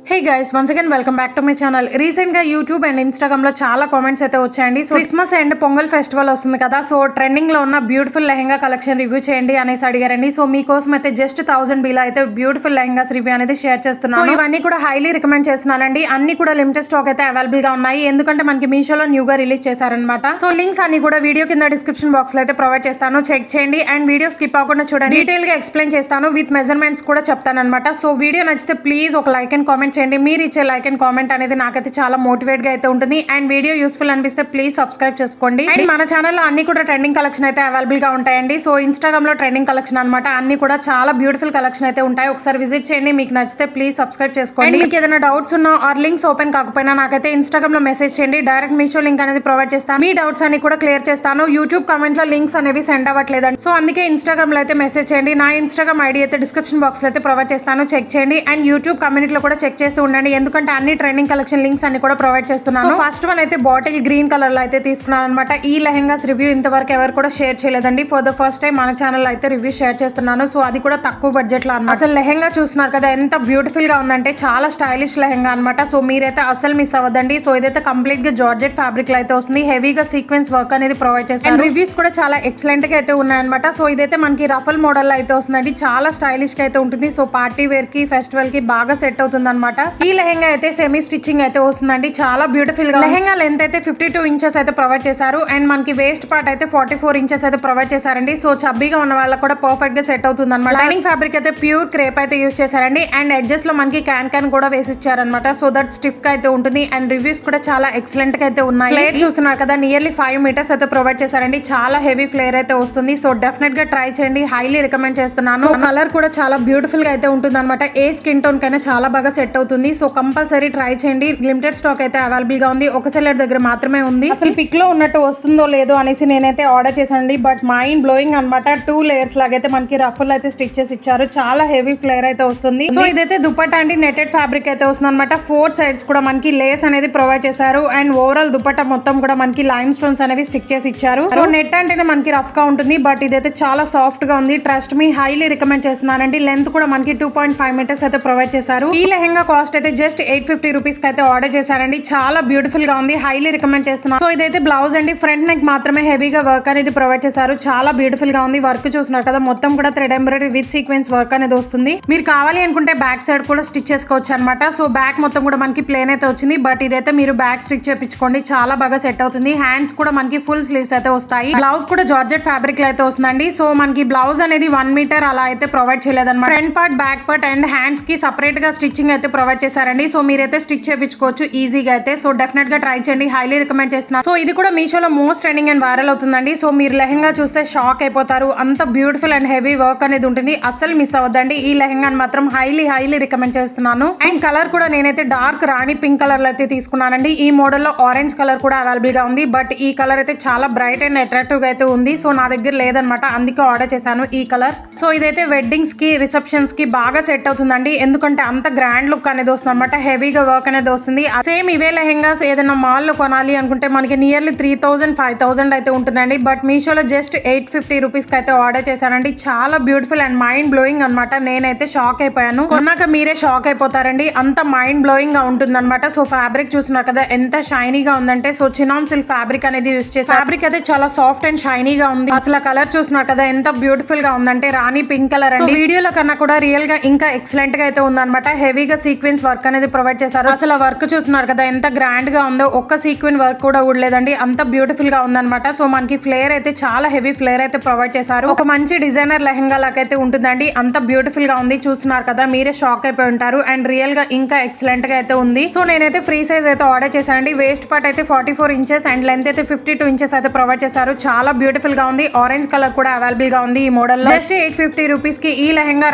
Hey guys once again welcome back to my channel. Recent గా YouTube and Instagram లో చాలా comments అయితే వచ్చాయండి. So Christmas and pongal festival వస్తుంది కదా, సో ట్రెండింగ్ లో ఉన్న బ్యూటిఫుల్ లెహంగా కలెక్షన్ రివ్యూ చేయండి అనేసి అడిగారండి. సో మీకోసం అయితే జస్ట్ 1000 బిలో అయితే బ్యూటిఫుల్ లెహంగాస్ రివ్యూ అనేది షేర్ చేస్తున్నాను. సో ఇవన్నీ కూడా హైలీ రికమెండ్ చేస్తున్నానండి. అన్ని కూడా లిమిటెడ్ స్టాక్ అయితే అవైలబుల్ గా ఉన్నాయి, ఎందుకంటే మనకి మీషోలో న్యూగా రిలీజ్ చేశారనమాట. సో లింక్స్ అన్ని కూడా వీడియో కింద డిస్క్రిప్షన్ బాక్స్ లో అయితే ప్రొవైడ్ చేస్తాను, చెక్ చేయండి. అండ్ వీడియో స్కిప్ అవ్వకుండా చూడండి, డీటెయిల్ గా ఎక్స్ప్లెయిన్ చేస్తాను, విత్ మెజర్మెంట్స్ కూడా చెప్తాను అనమాట. సో వీడియో నచ్చితే ప్లీజ్ ఒక లైక్ అండ్ కామెంట్ చేయండి. మీరు ఇచ్చే లైక్ అండ్ కామెంట్ అనేది నాకైతే చాలా మోటివేట్ గా అయితే ఉంటుంది. అండ్ వీడియో యూస్ఫుల్ అనిపిస్తే ప్లీజ్ సబ్స్క్రైబ్ చేసుకోండి. అండ్ మన ఛానల్లో అన్ని కూడా ట్రెండింగ్ కలెక్షన్ అయితే అవైలబుల్ గా ఉంటాయండి. సో ఇన్స్టాగ్రామ్ లో ట్రెండింగ్ కలెక్షన్ అనమాట, అన్ని కూడా చాలా బ్యూటిఫుల్ కలెక్షన్ అయితే ఉంటాయి. ఒకసారి విజిట్ చేయండి, మీకు నచ్చితే ప్లీజ్ సబ్స్క్రైబ్ చేసుకోండి. మీకు ఏదైనా డౌట్స్ ఉన్నా ఆర్ లింక్స్ ఓపెన్ కాకపోయినా నాకైతే ఇన్స్టాగ్రామ్ లో మెసేజ్ చేయండి, డైరెక్ట్ మీషో లింక్ అనేది ప్రొవైడ్ చేస్తాను. మీ డౌట్స్ అన్ని కూడా క్లియర్ చేస్తాను. యూట్యూబ్ కామెంట్ లో లింక్స్ అనేవి సెండ్ అవ్వట్లేదండి, సో అందుకే ఇన్స్టాగ్రామ్ లో అయితే మెసేజ్ చేయండి. నా ఇన్స్టాగ్రామ్ ఐడి అయితే డిస్క్రిప్షన్ బాక్స్ లో అయితే ప్రొవైడ్ చేస్తాను, చెక్ చేయండి. అండ్ యూట్యూబ్ కమ్యూనిటీలో కూడా చెక్ చేస్తూ ఉండండి, ఎందుకంటే అన్ని ట్రెండింగ్ కలెక్షన్ లింక్స్ అన్ని కూడా ప్రొవైడ్ చేస్తున్నాను. సో ఫస్ట్ వన్ అయితే బాటిల్ గ్రీన్ కలర్ లో అయితే తీసుకున్నాను అనమాట. ఈ లెహంగాస్ రివ్యూ ఇంతవరకు ఎవరు కూడా షేర్ చేయలేదండి. ఫర్ ద ఫస్ట్ టైం మన ఛానల్ అయితే రివ్యూ షేర్ చేస్తున్నాను. సో అది కూడా తక్కువ బడ్జెట్ లో అన్నమాట. అసలు లెహంగా చూస్తున్నారు కదా ఎంత బ్యూటిఫుల్ గా ఉందంటే, చాలా స్టైలిష్ లెహంగా అనమాట. సో మీరైతే అసలు మిస్ అవ్వదండి. సో ఇదైతే కంప్లీట్ గా జార్జెట్ ఫ్యాబ్రిక్ లో అయితే వస్తుంది, హెవీగా సీక్వెన్స్ వర్క్ అనేది ప్రొవైడ్ చేస్తారు. రివ్యూస్ కూడా చాలా ఎక్సలెంట్ గా అయితే ఉన్నాయన్నమాట. సో ఇదైతే మనకి రఫల్ మోడల్ లో అయితే వస్తుందండి, చాలా స్టైలిష్ గా అయితే ఉంటుంది. సో పార్టీ వేర్ కి ఫెస్టివల్ కి బాగా సెట్ అవుతుంది అనమాట. ఈ లెహంగా అయితే సెమీ స్టిచ్చింగ్ అయితే వస్తుందండి, చాలా బ్యూటిఫుల్ గా. లెహంగా లెంత్ అయితే 52 ఇంచెస్ అయితే ప్రొవైడ్ చేశారు. అండ్ మనకి వేస్ట్ పార్ట్ అయితే 44 ఇంచెస్ అయితే ప్రొవైడ్ చేశారండి. సో చబ్బీగా ఉన్న వాళ్ళకి కూడా పర్ఫెక్ట్ గా సెట్ అవుతుంది అనమాట. లైనింగ్ ఫ్యాబ్రిక్ అయితే ప్యూర్ క్రేప్ అయితే యూస్ చేశారండి. అండ్ ఎడ్జెస్ లో మనకి క్యాన్ కూడా వేసి ఇచ్చారనమాట, సో దట్ స్టిఫ్ గా అయితే ఉంటుంది. అండ్ రివ్యూస్ కూడా చాలా ఎక్సలెంట్ గా అయితే ఉన్నాయి. ఫ్లేర్ చూస్తున్నారు కదా, నియర్లీ 5 మీటర్స్ అయితే ప్రొవైడ్ చేశారండి, చాలా హెవీ ఫ్లేర్ అయితే వస్తుంది. సో డెఫినెట్ గా ట్రై చేయండి, హైలీ రికమెండ్ చేస్తున్నాను. కలర్ కూడా చాలా బ్యూటిఫుల్ గా అయితే ఉంటుంది అనమాట, ఏ స్కిన్ టోన్ కైనా చాలా బాగా సెట్ అవుతుంది. సో కంపల్సరీ ట్రై చేయండి. లిమిటెడ్ స్టాక్ అయితే అవైలబుల్ గా ఉంది, ఒక సెల్లర్ దగ్గర మాత్రమే ఉంది. అసలు పిక్ లో ఉన్నట్టు వస్తుందో లేదో అనేసి నేనైతే ఆర్డర్ చేశానండి, బట్ మైండ్ బ్లోయింగ్ అనమాట. 2 లేయర్స్ లాగైతే మనకి రఫుల్ అయితే స్టిచ్ చేసి ఇచ్చారు, చాలా హెవీ ఫ్లేర్ అయితే వస్తుంది. సో ఇదైతే దుపట్టా అండి, నెటెడ్ ఫ్యాబ్రిక్ అయితే వస్తుంది అనమాట. 4 సైడ్స్ కూడా మనకి లేస్ అనేది ప్రొవైడ్ చేశారు. అండ్ ఓవరాల్ దుపట్టా మొత్తం కూడా మనకి లైమ్ స్టోన్స్ అనేవి స్టిక్ చేసి ఇచ్చారు. సో నెట్ అంటేనే మనకి రఫ్ గా ఉంటుంది, బట్ ఇదైతే చాలా సాఫ్ట్ గా ఉంది. ట్రస్ట్ మీ, హైలీ రికమెండ్ చేస్తున్నానండి. లెంత్ కూడా మనకి 2.5 మీటర్స్ అయితే ప్రొవైడ్ చేశారు. ఈ లెహంగా కాస్ట్ అయితే జస్ట్ 850 రూపీస్ కి అయితే ఆర్డర్ చేశారండి, చాలా బ్యూటిఫుల్ గా ఉంది, హైలీ రికమెండ్ చేస్తున్నాను. సో ఇదైతే బ్లౌజ్ అండి, ఫ్రంట్ నెక్ మాత్రమే హెవీగా వర్క్ అనేది ప్రొవైడ్ చేశారు, చాలా బ్యూటిఫుల్ గా ఉంది. వర్క్ చూస్తున్నారు కదా, మొత్తం కూడా thread embroidery with sequence work అనేది వస్తుంది. మీరు కావాలి అనుకుంటే బ్యాక్ సైడ్ కూడా స్టిచ్ చేసుకోవచ్చు అనమాట. సో బ్యాక్ మొత్తం కూడా మనకి ప్లేన్ అయితే వచ్చింది, బట్ ఇదైతే మీరు బ్యాక్ స్టిచ్ చేయించుకోండి, చాలా బాగా సెట్ అవుతుంది. హ్యాండ్స్ కూడా మనకి ఫుల్ స్లీవ్స్ అయితే వస్తాయి. బ్లౌజ్ కూడా జార్జెట్ ఫ్యాబ్రిక్ లో అయితే వస్తుందండి. సో మనకి బ్లౌజ్ అనేది 1 మీటర్ అలా అయితే ప్రొవైడ్ చేయలేదన్నమాట. Front part, back part and hands కి సపరేట్ గా స్టిచ్చింగ్ అయితే ప్రొవైడ్ చేశారండి. సో మీరైతే స్టిచ్ చేయించుకోవచ్చు ఈజీగా అయితే. సో డెఫినెట్ గా ట్రై చేయండి, హైలీ రికమెండ్ చేస్తున్నాను. సో ఇది కూడా మీషోలో మోస్ట్ ట్రెండింగ్ అండ్ వైరల్ అవుతుందండి. సో మీరు లెహంగా చూస్తే షాక్ అయిపోతారు, అంత బ్యూటిఫుల్ అండ్ హెవీ వర్క్ అనేది ఉంటుంది, అస్సలు మిస్ అవ్వద్దండి. ఈ లెహంగాని మాత్రం హైలీ రికమెండ్ చేస్తున్నాను. అండ్ కలర్ కూడా నేనైతే డార్క్ రాణి పింక్ కలర్ లో అయితే తీసుకున్నానండి. ఈ మోడల్ లో ఆరెంజ్ కలర్ కూడా అవైలబుల్ గా ఉంది, బట్ ఈ కలర్ అయితే చాలా బ్రైట్ అండ్ అట్రాక్టివ్ గా అయితే ఉంది. సో నా దగ్గర లేదనమాట, అందుకే ఆర్డర్ చేశాను ఈ కలర్. సో ఇదైతే వెడ్డింగ్స్ కి, రిసెప్షన్స్ కి బాగా సెట్ అవుతుందండి, ఎందుకంటే అంత గ్రాండ్ లుక్ అనేది వస్తుంది అనమాట, హెవీగా వర్క్ అనేది వస్తుంది. సేమ్ ఇవే లెహంగాస్ ఏదైనా మాల్ లో కొనాలి అనుకుంటే మనకి నియర్లీ 3000-5000 అయితే ఉంటుందండి, బట్ మీషోలో జస్ట్ 850 రూపీస్ కి అయితే ఆర్డర్ చేశానండి, చాలా బ్యూటిఫుల్ అండ్ మైండ్ బ్లోయింగ్ అనమాట. నేనైతే షాక్ అయిపోయాను, కొన్నాక మీరే షాక్ అయిపోతారండి, అంత మైండ్ బ్లోయింగ్ గా ఉంటుంది అనమాట. సో ఫ్యాబ్రిక్ చూస్తున్నారు కదా ఎంత షైనీగా ఉందంటే, సో చినాన్ సిల్క్ ఫ్యాబ్రిక్ అనేది యూస్ చేసి ఫ్యాబ్రిక్ అయితే చాలా సాఫ్ట్ అండ్ షైనీగా ఉంది. అసలు కలర్ చూస్తున్నారు కదా ఎంత బ్యూటిఫుల్ గా ఉందంటే, రాణి పింక్ కలర్ అండి. వీడియోలో కన్నా కూడా రియల్ గా ఇంకా ఎక్సలెంట్ గా అయితే ఉందన్నమాట, హెవీగా సీక్వెన్స్ వర్క్ అనేది ప్రొవైడ్ చేశారు. అసలు వర్క్ చూస్తున్నారు కదా ఎంత గ్రాండ్ గా ఉందో, ఒక్క సీక్వెన్ వర్క్ కూడా ఊడలేదండి, అంత బ్యూటిఫుల్ గా ఉందన్నమాట. సో మనకి ఫ్లేర్ అయితే చాలా హెవీ ఫ్లేర్ అయితే ప్రొవైడ్ చేశారు, ఒక మంచి డిజైనర్ లెహంగా లాకైతే ఉంటుందండి, అంత బ్యూటిఫుల్ గా ఉంది. చూస్తున్నారు కదా, మీరే షాక్ అయిపోయి ఉంటారు. అండ్ రియల్ గా ఇంకా ఎక్సలెంట్ గా అయితే ఉంది. సో నేనైతే ఫ్రీ సైజ్ అయితే ఆర్డర్ చేశానండి. వేస్ట్ పార్ట్ అయితే 44 ఇంచెస్ అండ్ లెంత్ అయితే 52 ఇంచెస్ అయితే ప్రొవైడ్ చేశారు, చాలా బ్యూటిఫుల్ గా ఉంది. ఆరెంజ్ కలర్ కూడా అవైలబుల్ గా ఉంది ఈ మోడల్ లో. జస్ట్ 850 రూపీస్ కి ఈ లెహంగా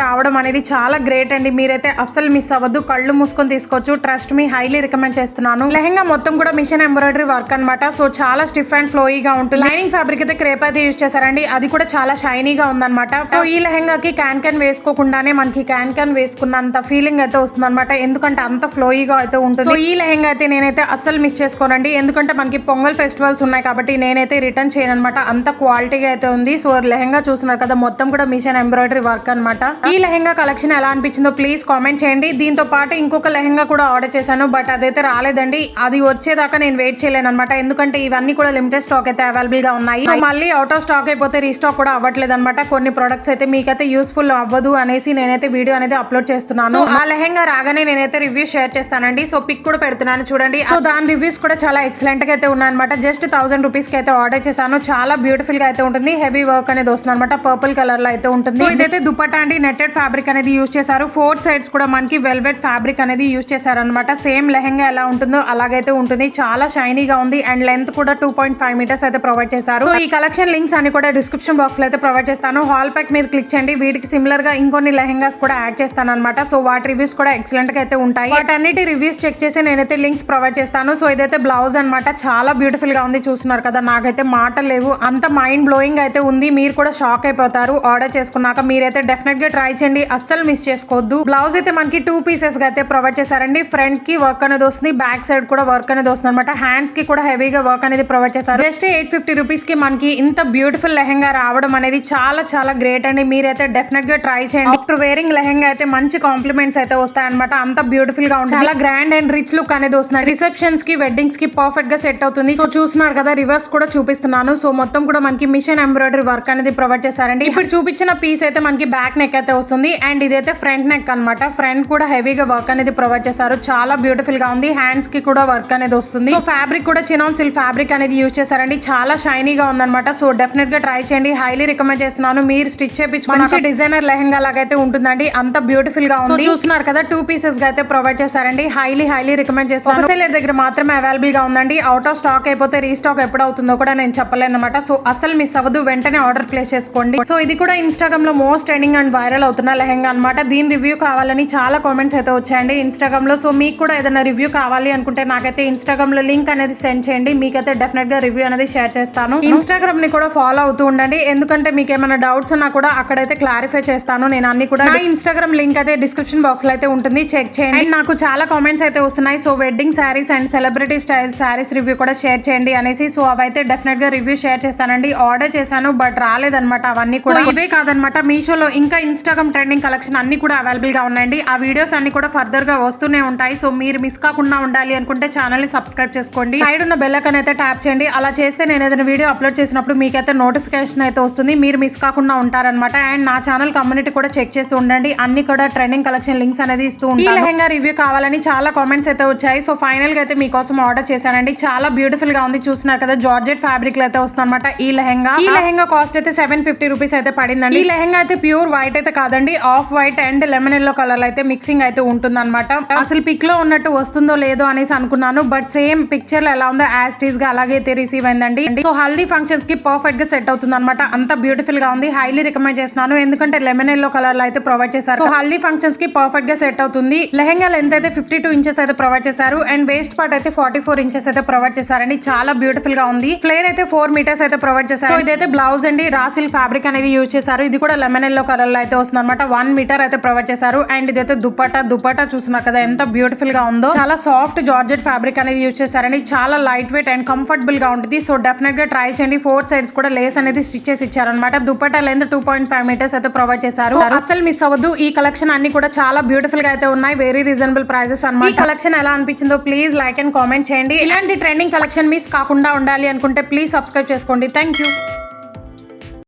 రావడం అనేది చాలా గ్రేట్ అండి, మీరైతే అస్సలు మిస్ అవ్వద్దు, కళ్ళు మూసుకొని తీసుకోవచ్చు. ట్రస్ట్ మీ, హైలీ రికమెండ్ చేస్తున్నాను. లెహంగా మొత్తం కూడా మిషన్ ఎంబ్రాయిడరీ వర్క్ అనమాట. సో చాలా స్టిఫ్ అండ్ ఫ్లోయిగా ఉంటుంది. లైనింగ్ ఫ్యాబ్రిక్ అయితే క్రేప్ అయితే యూజ్ చేశారండి, అది కూడా చాలా షైనీగా ఉందన్నమాట. సో ఈ లెహంగాకి క్యాన్ వేసుకోకుండానే మనకి క్యాన్ వేసుకున్నంత ఫీలింగ్ అయితే వస్తుంది అనమాట, ఎందుకంటే అంత ఫ్లోయిగా అయితే ఉంటుంది. సో ఈ లెహంగా అయితే నేనైతే అస్సలు మిస్ చేసుకోనండి, ఎందుకంటే మనకి పొంగల్ ఫెస్టివల్స్ ఉన్నాయి కాబట్టి నేనైతే రిటర్న్ చేయను అనమాట, అంత క్వాలిటీగా అయితే ఉంది. సో లెహంగా చూస్తున్నారు కదా, మొత్తం కూడా మిషన్ ఎంబ్రాయిడరీ వర్క్ అనమాట. ఈ లెహంగా కలెక్షన్ ఎలా అనిపించిందో ప్లీజ్ కామెంట్ చేయండి. దీంతో పాటు పాటు ఇంకొక లెహంగా కూడా ఆర్డర్ చేశాను, బట్ అదైతే రాలేదండి. అది వచ్చేదాకా నేను వెయిట్ చేయలేను అనమాట, ఎందుకంటే ఇవన్నీ కూడా లిమిటెడ్ స్టాక్ అయితే అవైలబుల్ గా ఉన్నాయి. సో మళ్ళీ అవుట్ ఆఫ్ స్టాక్ అయిపోతే రీస్టాక్ కూడా అవ్వట్లేదు అనమాట. కొన్ని ప్రొడక్ట్స్ అయితే మీకైతే యూస్ఫుల్ అవ్వదు అనేసి నేనైతే వీడియో అనేది అప్లోడ్ చేస్తున్నాను. ఆ లెహంగా రాగానే నేనైతే రివ్యూ షేర్ చేస్తానండి. సో పిక్ కూడా పెడుతున్నాను చూడండి. సో దాని రివ్యూస్ కూడా చాలా ఎక్సలెంట్ గా అయితే ఉన్నాయన్నమాట. జస్ట్ 1000 రూపీస్ కి అయితే ఆర్డర్ చేశాను. చాలా బ్యూటిఫుల్ గా అయితే ఉంటుంది. హెవీ వర్క్ అనేది వస్తుంది అనమాట. పర్పుల్ కలర్ లో అయితే ఉంటుంది. ఇదైతే దుపట్టా అండి, నెట్టెడ్ ఫ్యాబ్రిక్ అనేది యూజ్ చేశారు. 4 సైడ్స్ కూడా మనకి వెల్వెట్ ఫ్యాబ్రిక్ అనేది యూజ్ చేశారు అనమాట. సేమ్ లెహంగా ఎలా ఉంటుందో అలాగైతే ఉంటుంది. చాలా షైనీగా ఉంది అండ్ లెంత్ కూడా 2.5 మీటర్స్ అయితే ప్రొవైడ్ చేశారు. సో ఈ కలెక్షన్ లింక్స్ అని కూడా డిస్క్రిప్షన్ బాక్స్ లో అయితే ప్రొవైడ్ చేస్తాను. హాల్ ప్యాక్ మీద క్లిక్ చేయండి. వీటికి సిమిలర్ గా ఇంకొన్ని లెహంగాస్ కూడా యాడ్ చేస్తాను అనమాట. సో వాటి రివ్యూస్ కూడా ఎక్సలెంట్ గా అయితే ఉంటాయి. వాటన్నిటి రివ్యూస్ చెక్ చేసి నేనైతే లింక్స్ ప్రొవైడ్ చేస్తాను. సో ఇదైతే బ్లౌజ్ అనమాట. చాలా బ్యూటిఫుల్ గా ఉంది, చూస్తున్నారు కదా. నాకైతే మాటలు లేవు, అంత మైండ్ బ్లోయింగ్ అయితే ఉంది. మీరు కూడా షాక్ అయిపోతారు ఆర్డర్ చేసుకున్నాక. మీరైతే డెఫినెట్ గా ట్రై చేయండి, అస్సలు మిస్ చేసుకోవద్దు. బ్లౌజ్ అయితే మనకి 2 పీసెస్ గా అయితే ప్రొవైడ్ చేశారండి. ఫ్రంట్ కి వర్క్ అనేది వస్తుంది, బ్యాక్ సైడ్ కూడా వర్క్ అనేది వస్తుంది అనమాట. హ్యాండ్స్ కి కూడా హెవీగా వర్క్ అనేది ప్రొవైడ్ చేశారు. జస్ట్ 850 రూపీస్ కి మనకి ఇంత బ్యూటిఫుల్ లెహంగా రావడం అనేది చాలా చాలా గ్రేట్ అండి. మీరైతే డెఫినెట్ గా ట్రై చేయండి. ఆఫ్టర్ వేరింగ్ లెహంగా అయితే మంచి కాంప్లిమెంట్స్ అయితే వస్తాయన్నమాట. అంత బ్యూటిఫుల్ గా ఉంటుంది, చాలా గ్రాండ్ అండ్ రిచ్ లుక్ అనేది వస్తుంది. రిసెప్షన్స్ కి, వెడ్డింగ్స్ కి పర్ఫెక్ట్ గా సెట్ అవుతుంది. సో చూస్తున్నారు కదా, రివర్స్ కూడా చూపిస్తున్నాను. సో మొత్తం కూడా మనకి మిషన్ ఎంబ్రాయిడరీ వర్క్ అనేది ప్రొవైడ్ చేశారండి. ఇప్పుడు చూపించిన పీస్ అయితే మనకి బ్యాక్ నెక్ అయితే వస్తుంది అండ్ ఇదైతే ఫ్రంట్ నెక్ అనమాట. ఫ్రంట్ కూడా హెవీగా వర్క్ అనేది ప్రొవైడ్ చేశారు. చాలా బ్యూటిఫుల్ గా ఉంది. హ్యాండ్స్ కి కూడా వర్క్ అనేది వస్తుంది. సో ఫ్యాబ్రిక్ కూడా చినాన్ సిల్క్ ఫ్యాబ్రిక్ అనేది యూజ్ చేశారండి. చాలా షైనీగా ఉందన్నమాట. సో డెఫినెట్ గా ట్రై చేయండి, హైలీ రికమెండ్ చేస్తున్నాను. మీరు స్టిచ్ చేయించుకుని మంచి డిజైనర్ లెహంగా లాగా అయితే ఉంటుందండి. అంత బ్యూటిఫుల్ గా ఉంది. చూస్తున్నారు కదా, 2 పీసెస్ గా అయితే ప్రొవైడ్ చేశారండి. హైలీ రికమెండ్ చేస్తున్నాను. సెల్లర్ దగ్గర మాత్రమే అవైలబుల్ గా ఉందండి. అవుట్ ఆఫ్ స్టాక్ అయిపోతే రీస్టాక్ ఎప్పుడు అవుతుందో కూడా నేను చెప్పలేను అనమాట. సో అసలు మిస్ అవ్వదు, వెంటనే ఆర్డర్ ప్లేస్ చేసుకోండి. సో ఇది కూడా ఇన్స్టాగ్రామ్ లో మోస్ట్ ట్రెండింగ్ అండ్ వైరల్ అవుతున్న లెహంగా అనమాట. దీని రివ్యూ కావాలని చాలా కామెంట్స్ అయితే వచ్చాయండి ఇన్స్టాగ్రామ్ లో. సో మీకు కూడా ఏదైనా రివ్యూ కావాలి అనుకుంటే నాకైతే ఇన్స్టాగ్రామ్ లో లింక్ అనేది సెండ్ చేయండి. మీకైతే డెఫినెట్ గా రివ్యూ అనేది షేర్ చేస్తాను. ఇన్స్టాగ్రామ్ ని కూడా ఫాలో అవుతూ ఉండండి, ఎందుకంటే మీకు ఏమైనా డౌట్స్ ఉన్నా కూడా అక్కడైతే క్లారిఫై చేస్తాను. నేను అన్ని కూడా నా ఇన్స్టాగ్రామ్ లింక్ అయితే డిస్క్రిప్షన్ బాక్స్ లో అయితే ఉంటుంది, చెక్ చేయండి. నాకు చాలా కామెంట్స్ అయితే వస్తున్నాయి. So wedding saris and celebrity style saris review కూడా షేర్ చేయండి అనేసి. సో అవైతే డెఫినెట్ గా రివ్యూ షేర్ చేస్తానండి. ఆర్డర్ చేశాను బట్ రాలేదన్నమాట. అవన్నీ కూడా ఇవే కాదనమాట, మీషోలో ఇంకా ఇన్స్టాగ్రామ్ ట్రెండింగ్ కలెక్షన్ అన్ని కూడా అవైలబుల్ గా ఉన్నాయండి. ఆ వీడియోస్ అన్ని కూడా ఫర్దర్ గా వస్తూనే ఉంటాయి. సో మీరు మిస్ కాకుండా ఉండాలి అనుకుంటే ఛానల్ ని సబ్స్క్రైబ్ చేసుకోండి. సైడ్ ఉన్న బెల్ ఐకాన్ అయితే ట్యాప్ చేయండి. అలా చేస్తే నేను ఏదైనా వీడియో అప్లోడ్ చేసినప్పుడు మీకైతే నోటిఫికేషన్ అయితే వస్తుంది. మీరు మిస్ కాకుండా ఉంటారనమాట. అండ్ నా ఛానల్ కమ్యూనిటీ కూడా చెక్ చేస్తూ ఉండండి. అన్ని కూడా ట్రెండింగ్ కలెక్షన్ లింక్స్ అనేది ఇస్తూ ఉంటాను. ఈ లెహంగా రివ్యూ కావాలని చాలా కామెంట్స్ అయితే వచ్చాయి. సో ఫైనల్ గా అయితే మీకోసం ఆర్డర్ చేశానండి. చాలా బ్యూటిఫుల్ గా ఉంది, చూస్తున్నారు కదా. జార్జెట్ ఫ్యాబ్రిక్ లో అయితే వస్తుంది అనమాట ఈ లెహంగా కాస్ట్ అయితే 750 రూపీస్ అయితే పడిందండి. ఈ లెహంగా అయితే ప్యూర్ వైట్ అయితే కాదండి, off white and lemon yellow colour అయితే మిక్సింగ్ అయితే ఉంటుంది అనమాట. అసలు పిక్ లో ఉన్నట్టు వస్తుందో లేదో అనేసి అనుకున్నాను, బట్ సేమ్ పిక్చర్ లో ఎలా ఉందో యాజ్ టీజ్ గా అలాగే అయితే రిసీవ్ అయిందండి. సో హల్దీ ఫంక్షన్స్ కి పర్ఫెక్ట్ గా సెట్ అవుతుంది అనమాట. అంత బ్యూటిఫుల్ గా ఉంది, హైలీ రికమెండ్ చేస్తున్నాను. ఎందుకంటే లెమన్ ఎల్లో కలర్ లో అయితే ప్రొవైడ్ చేశారు. సో హల్దీ ఫంక్షన్స్ కి పర్ఫెక్ట్ గా సెట్ అవుతుంది. లెహంగా లెంత్ అయితే 52 ఇంచెస్ అయితే ప్రొవైడ్ చేశారు అండ్ వేస్ట్ పార్ట్ అయితే 44 ఇంచెస్ అయితే ప్రొవైడ్ చేశారండి. చాలా బ్యూటిఫుల్ గా ఉంది. ఫ్లేర్ అయితే 4 మీటర్స్ అయితే ప్రొవైడ్ చేశారు. సో ఇదైతే బ్లౌజ్ అండి, రా సిల్క్ ఫ్యాబ్రిక్ అనేది యూజ్ చేశారు. ఇది కూడా లెమన్ ఎల్లో కలర్ లో అయితే వస్తుంది అనమాట. 1 మీటర్ అయితే ప్రొవైడ్ చేశారు. అండ్ ఇదైతే దుపట్టా చూస్తున్నారు కదా ఎంత బ్యూటిఫుల్ గా ఉందో. చాలా సాఫ్ట్ జార్జెట్ ఫ్యాబ్రిక్ అనేది యూజ్ చేశారండి. చాలా లైట్ వెయిట్ అండ్ కంఫర్టబుల్ గా ఉంటుంది. సో డెఫినెట్ గా ట్రై చేయండి. 4 సైడ్స్ కూడా లేస్ అనేది స్టిచ్ చేసి ఇచ్చారనమాట. దుపట్టా లెంత్ 2.5 మీటర్స్ అయితే ప్రొవైడ్ చేశారు. అసలు మిస్ అవ్వద్దు. ఈ కలెక్షన్ అన్ని కూడా చాలా బ్యూటిఫుల్ గా అయితే ఉన్నాయి. వెరీ రీజనబుల్ ప్రైజెస్ అన్నమాట. ఈ కలెక్షన్ ఎలా అనిపించిందో ప్లీజ్ లైక్ అండ్ కామెంట్ చేయండి. ఇలాంటి ట్రెండింగ్ కలెక్షన్ మిస్ కాకుండా ఉండాలి అనుకుంటే ప్లీజ్ సబ్స్క్రైబ్ చేసుకోండి. Thank you.